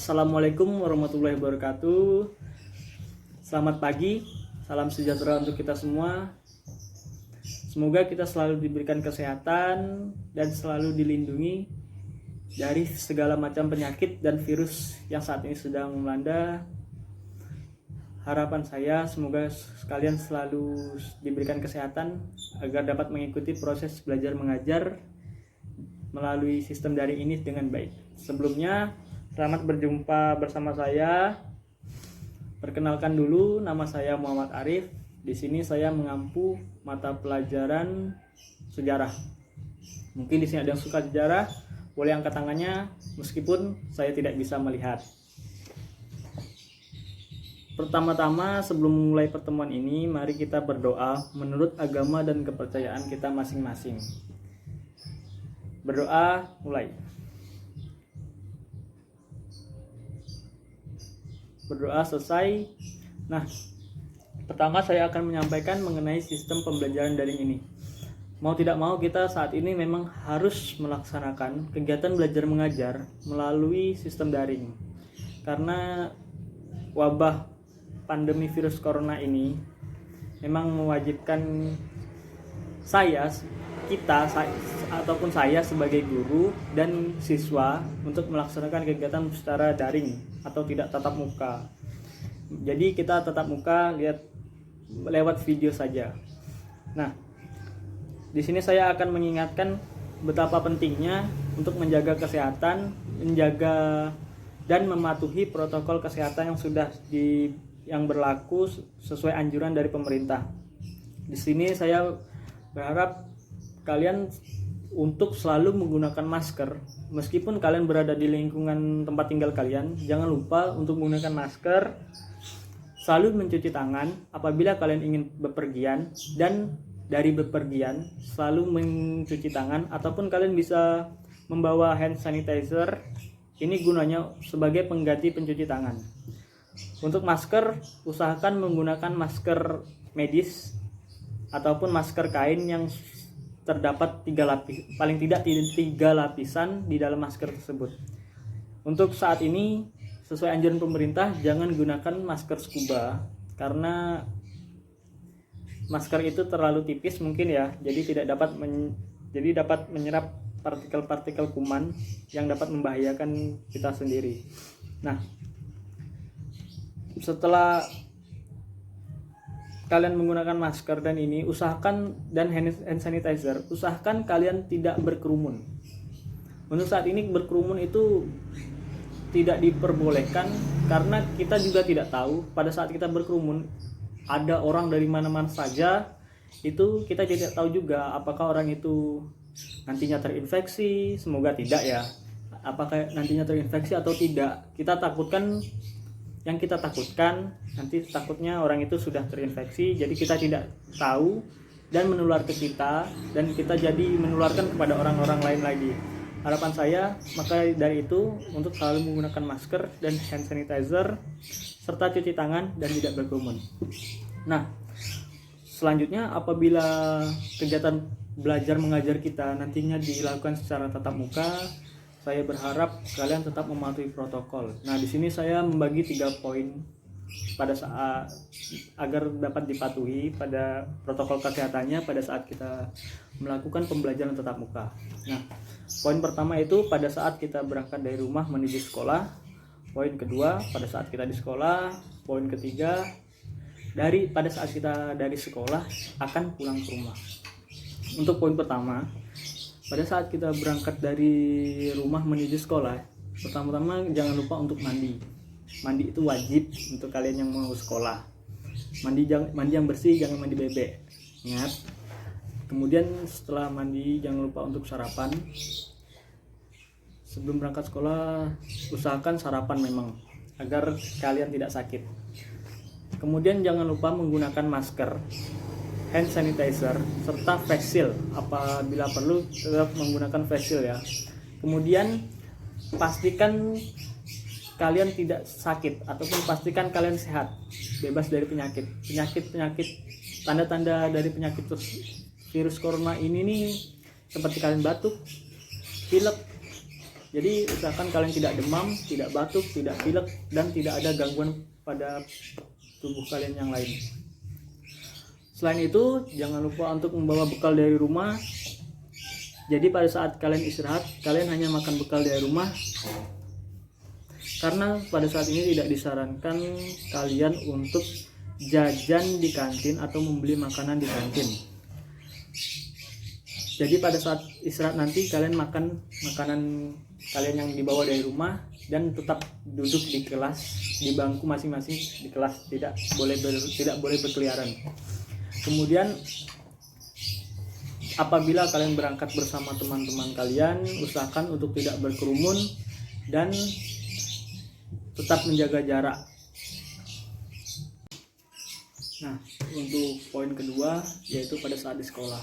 Assalamualaikum warahmatullahi wabarakatuh. Selamat pagi, salam sejahtera untuk kita semua. Semoga kita selalu diberikan kesehatan dan selalu dilindungi dari segala macam penyakit dan virus yang saat ini sedang melanda. Harapan saya semoga kalian selalu diberikan kesehatan agar dapat mengikuti proses belajar mengajar melalui sistem daring ini dengan baik. Sebelumnya, selamat berjumpa bersama saya. Perkenalkan dulu, nama saya Muhammad Arif. Di sini saya mengampu mata pelajaran sejarah. Mungkin di sini ada yang suka sejarah, boleh angkat tangannya meskipun saya tidak bisa melihat. Pertama-tama sebelum mulai pertemuan ini, mari kita berdoa menurut agama dan kepercayaan kita masing-masing. Berdoa mulai. Berdoa selesai. Nah, pertama saya akan menyampaikan mengenai sistem pembelajaran daring ini. Mau tidak mau kita saat ini memang harus melaksanakan kegiatan belajar mengajar melalui sistem daring. Karena wabah pandemi virus corona ini memang mewajibkan ataupun saya sebagai guru dan siswa untuk melaksanakan kegiatan secara daring atau tidak tatap muka. Jadi kita tatap muka lewat video saja. Nah, di sini saya akan mengingatkan betapa pentingnya untuk menjaga kesehatan, menjaga dan mematuhi protokol kesehatan yang berlaku sesuai anjuran dari pemerintah. Di sini saya berharap kalian untuk selalu menggunakan masker. Meskipun kalian berada di lingkungan tempat tinggal kalian, jangan lupa untuk menggunakan masker. Selalu mencuci tangan apabila kalian ingin bepergian, dan dari bepergian selalu mencuci tangan, ataupun kalian bisa membawa hand sanitizer. Ini gunanya sebagai pengganti pencuci tangan. Untuk masker, usahakan menggunakan masker medis ataupun masker kain yang terdapat 3 lapis, paling tidak 3 lapisan di dalam masker tersebut. Untuk saat ini, sesuai anjuran pemerintah, jangan gunakan masker scuba karena masker itu terlalu tipis mungkin ya, jadi dapat menyerap partikel-partikel kuman yang dapat membahayakan kita sendiri. Nah, setelah kalian menggunakan masker dan hand sanitizer, usahakan kalian tidak berkerumun. Untuk saat ini berkerumun itu tidak diperbolehkan karena kita juga tidak tahu pada saat kita berkerumun ada orang dari mana-mana saja. Itu kita tidak tahu juga apakah orang itu nantinya terinfeksi. Semoga tidak ya. Apakah nantinya terinfeksi atau tidak. Yang kita takutkan nanti takutnya orang itu sudah terinfeksi, jadi kita tidak tahu dan menular ke kita, dan kita jadi menularkan kepada orang-orang lain lagi. Harapan saya maka dari itu untuk selalu menggunakan masker dan hand sanitizer serta cuci tangan dan tidak berkerumun. Nah, selanjutnya apabila kegiatan belajar mengajar kita nantinya dilakukan secara tatap muka, saya berharap kalian tetap mematuhi protokol. Nah, di sini saya membagi 3 poin pada saat agar dapat dipatuhi pada protokol kesehatannya pada saat kita melakukan pembelajaran tatap muka. Nah, poin pertama itu pada saat kita berangkat dari rumah menuju sekolah. Poin kedua pada saat kita di sekolah. Poin ketiga pada saat kita dari sekolah akan pulang ke rumah. Untuk poin pertama, pada saat kita berangkat dari rumah menuju sekolah, pertama-tama jangan lupa untuk mandi. Mandi itu wajib untuk kalian yang mau sekolah. Mandi yang bersih, jangan mandi bebek. Ingat. Kemudian setelah mandi jangan lupa untuk sarapan. Sebelum berangkat sekolah, usahakan sarapan memang agar kalian tidak sakit. Kemudian jangan lupa menggunakan masker, hand sanitizer, serta face shield. Apabila perlu tetap menggunakan face shield ya. Kemudian pastikan kalian tidak sakit ataupun pastikan kalian sehat, bebas dari penyakit. Tanda-tanda dari penyakit virus corona ini nih seperti kalian batuk, pilek, Jadi usahakan kalian tidak demam, tidak batuk, tidak pilek, dan tidak ada gangguan pada tubuh kalian yang lain. Selain itu, jangan lupa untuk membawa bekal dari rumah. Jadi pada saat kalian istirahat, kalian hanya makan bekal dari rumah, karena pada saat ini tidak disarankan kalian untuk jajan di kantin atau membeli makanan di kantin. Jadi pada saat istirahat nanti kalian makan makanan kalian yang dibawa dari rumah dan tetap duduk di kelas, di bangku masing-masing di kelas, tidak boleh berkeliaran. Kemudian apabila kalian berangkat bersama teman-teman kalian, usahakan untuk tidak berkerumun dan tetap menjaga jarak. Nah, untuk poin kedua yaitu pada saat di sekolah.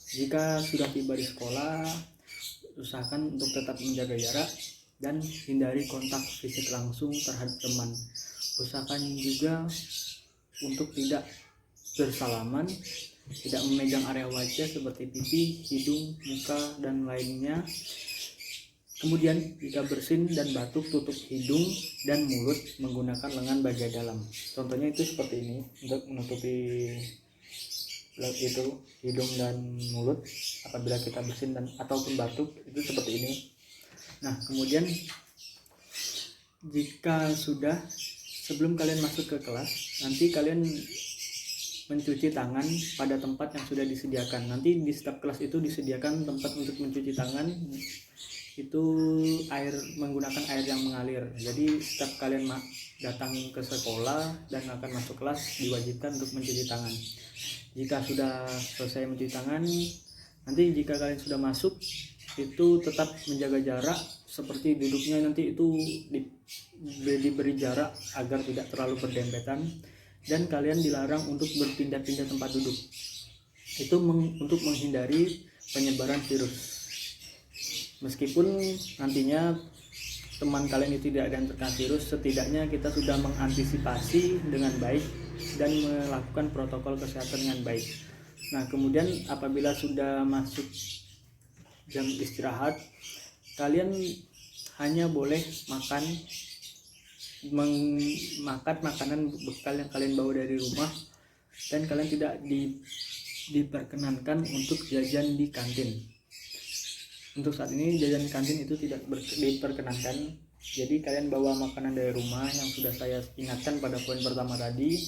Jika sudah tiba di sekolah, usahakan untuk tetap menjaga jarak dan hindari kontak fisik langsung terhadap teman. Usahakan juga untuk tidak bersalaman, tidak memegang area wajah seperti pipi, hidung, muka, dan lainnya. Kemudian jika bersin dan batuk, tutup hidung dan mulut menggunakan lengan bagian dalam. Contohnya itu seperti ini untuk menutupi itu hidung dan mulut apabila kita bersin dan ataupun batuk, itu seperti ini. Nah, kemudian jika sudah, sebelum kalian masuk ke kelas, nanti kalian mencuci tangan pada tempat yang sudah disediakan. Nanti di setiap kelas itu disediakan tempat untuk mencuci tangan, itu menggunakan air yang mengalir. Jadi setiap kalian datang ke sekolah dan akan masuk kelas, diwajibkan untuk mencuci tangan. Jika sudah selesai mencuci tangan, nanti jika kalian sudah masuk, itu tetap menjaga jarak, seperti duduknya nanti itu diberi jarak agar tidak terlalu berdempetan, dan kalian dilarang untuk berpindah-pindah tempat duduk. Itu untuk menghindari penyebaran virus. Meskipun nantinya teman kalian itu tidak ada yang terkena virus, setidaknya kita sudah mengantisipasi dengan baik dan melakukan protokol kesehatan dengan baik. Nah, kemudian apabila sudah masuk jam istirahat, kalian hanya boleh makan makanan bekal yang kalian bawa dari rumah, dan kalian tidak diperkenankan untuk jajan di kantin. Untuk saat ini jajan di kantin itu tidak diperkenankan. Jadi kalian bawa makanan dari rumah yang sudah saya ingatkan pada poin pertama tadi.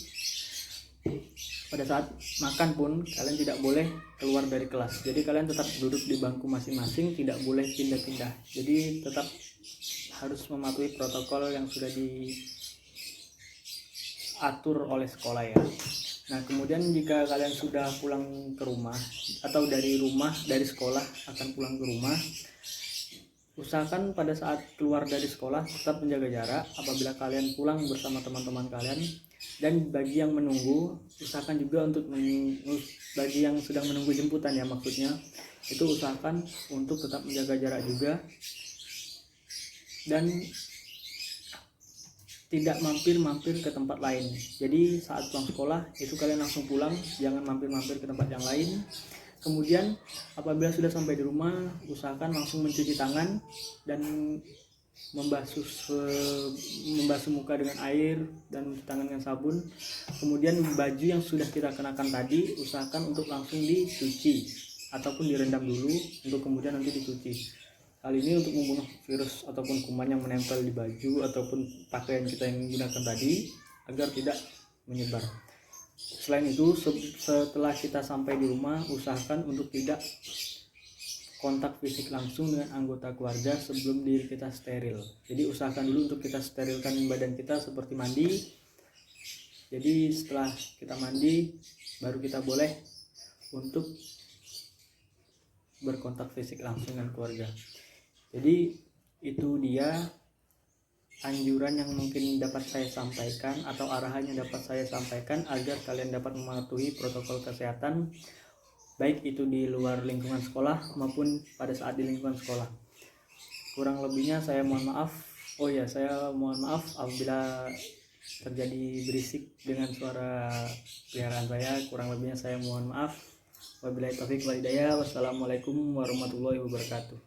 Pada saat makan pun kalian tidak boleh keluar dari kelas. Jadi kalian tetap duduk di bangku masing-masing, tidak boleh pindah-pindah. Jadi tetap harus mematuhi protokol yang sudah diatur oleh sekolah ya. Nah, kemudian jika kalian sudah pulang ke rumah atau dari sekolah akan pulang ke rumah, usahakan pada saat keluar dari sekolah tetap menjaga jarak apabila kalian pulang bersama teman-teman kalian. Dan bagi yang menunggu, usahakan juga untuk bagi yang sedang menunggu jemputan ya maksudnya, itu usahakan untuk tetap menjaga jarak juga dan tidak mampir-mampir ke tempat lain. Jadi saat pulang sekolah itu kalian langsung pulang, jangan mampir-mampir ke tempat yang lain. Kemudian apabila sudah sampai di rumah, usahakan langsung mencuci tangan dan membasuh muka dengan air dan mencuci tangan dengan sabun. Kemudian baju yang sudah kita kenakan tadi usahakan untuk langsung dicuci ataupun direndam dulu untuk kemudian nanti dicuci. Hal ini untuk membunuh virus ataupun kuman yang menempel di baju ataupun pakaian kita yang digunakan tadi agar tidak menyebar. Selain itu, setelah kita sampai di rumah, usahakan untuk tidak kontak fisik langsung dengan anggota keluarga sebelum diri kita steril. Jadi usahakan dulu untuk kita sterilkan badan kita seperti mandi. Jadi setelah kita mandi, baru kita boleh untuk berkontak fisik langsung dengan keluarga. Jadi itu dia anjuran yang mungkin dapat saya sampaikan atau arahan yang dapat saya sampaikan agar kalian dapat mematuhi protokol kesehatan baik itu di luar lingkungan sekolah maupun pada saat di lingkungan sekolah. Kurang lebihnya saya mohon maaf. Saya mohon maaf apabila terjadi berisik dengan suara peliharaan saya. Kurang lebihnya saya mohon maaf. Wabillahi taufiq wal hidayah. Wassalamualaikum warahmatullahi wabarakatuh.